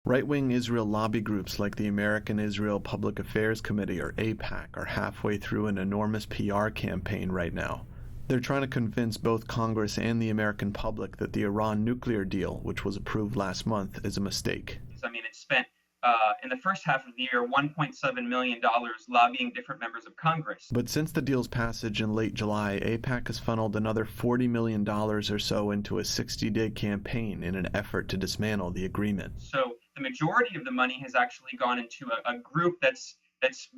Right-wing Israel lobby groups like the American Israel Public Affairs Committee, or AIPAC, are halfway through an enormous PR campaign right now. They're trying to convince both Congress and the American public that the Iran nuclear deal, which was approved last month, is a mistake. I mean, it spent, in the first half of the year, $1.7 million lobbying different members of Congress. But since the deal's passage in late July, AIPAC has funneled another $40 million or so into a 60-day campaign in an effort to dismantle the agreement. So the majority of the money has actually gone into a group that's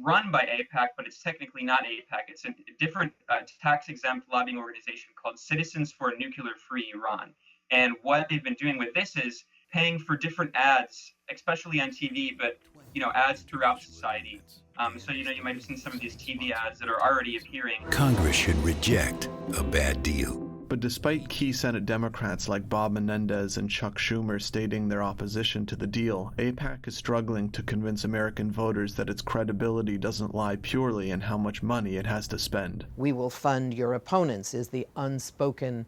run by AIPAC, but it's technically not AIPAC. It's a different tax-exempt lobbying organization called Citizens for a Nuclear-Free Iran. And what they've been doing with this is paying for different ads, especially on TV, but ads throughout society. So you might have seen some of these TV ads that are already appearing. Congress should reject a bad deal. But despite key Senate Democrats like Bob Menendez and Chuck Schumer stating their opposition to the deal, AIPAC is struggling to convince American voters that its credibility doesn't lie purely in how much money it has to spend. We will fund your opponents is the unspoken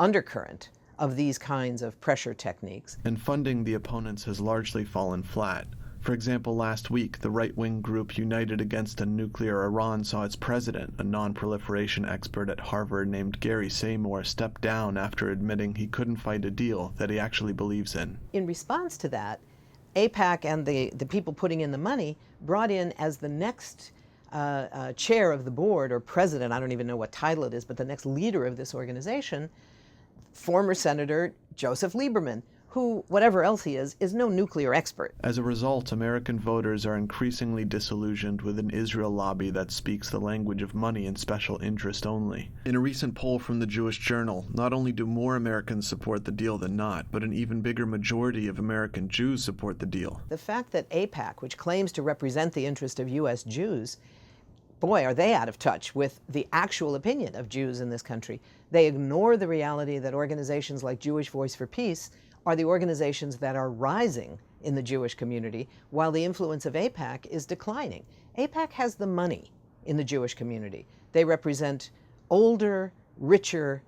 undercurrent of these kinds of pressure techniques. And funding the opponents has largely fallen flat. For example, last week, the right-wing group United Against a Nuclear Iran saw its president, a non-proliferation expert at Harvard named Gary Seymour, step down after admitting he couldn't fight a deal that he actually believes in. In response to that, AIPAC and the people putting in the money brought in as the next chair of the board, or president, I don't even know what title it is, but the next leader of this organization, former Senator Joseph Lieberman, who, whatever else he is no nuclear expert. As a result, American voters are increasingly disillusioned with an Israel lobby that speaks the language of money and special interest only. In a recent poll from the Jewish Journal, not only do more Americans support the deal than not, but an even bigger majority of American Jews support the deal. The fact that AIPAC, which claims to represent the interest of U.S. Jews, boy, are they out of touch with the actual opinion of Jews in this country. They ignore the reality that organizations like Jewish Voice for Peace are the organizations that are rising in the Jewish community, while the influence of AIPAC is declining. AIPAC has the money in the Jewish community. They represent older, richer,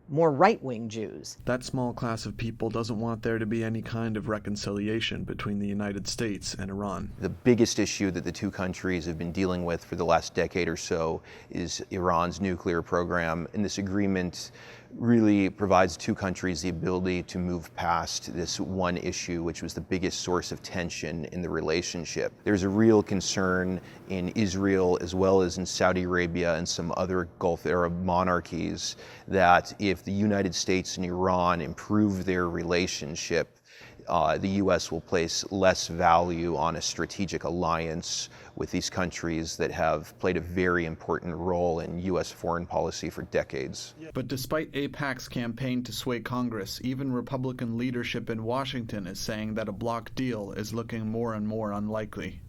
more right-wing Jews. That small class of people doesn't want there to be any kind of reconciliation between the United States and Iran. The biggest issue that the two countries have been dealing with for the last decade or so is Iran's nuclear program, and this agreement really provides two countries the ability to move past this one issue, which was the biggest source of tension in the relationship. There's a real concern in Israel as well as in Saudi Arabia and some other Gulf Arab monarchies that if the United States and Iran improve their relationship, the U.S. will place less value on a strategic alliance with these countries that have played a very important role in U.S. foreign policy for decades. But despite AIPAC's campaign to sway Congress, even Republican leadership in Washington is saying that a bloc deal is looking more and more unlikely.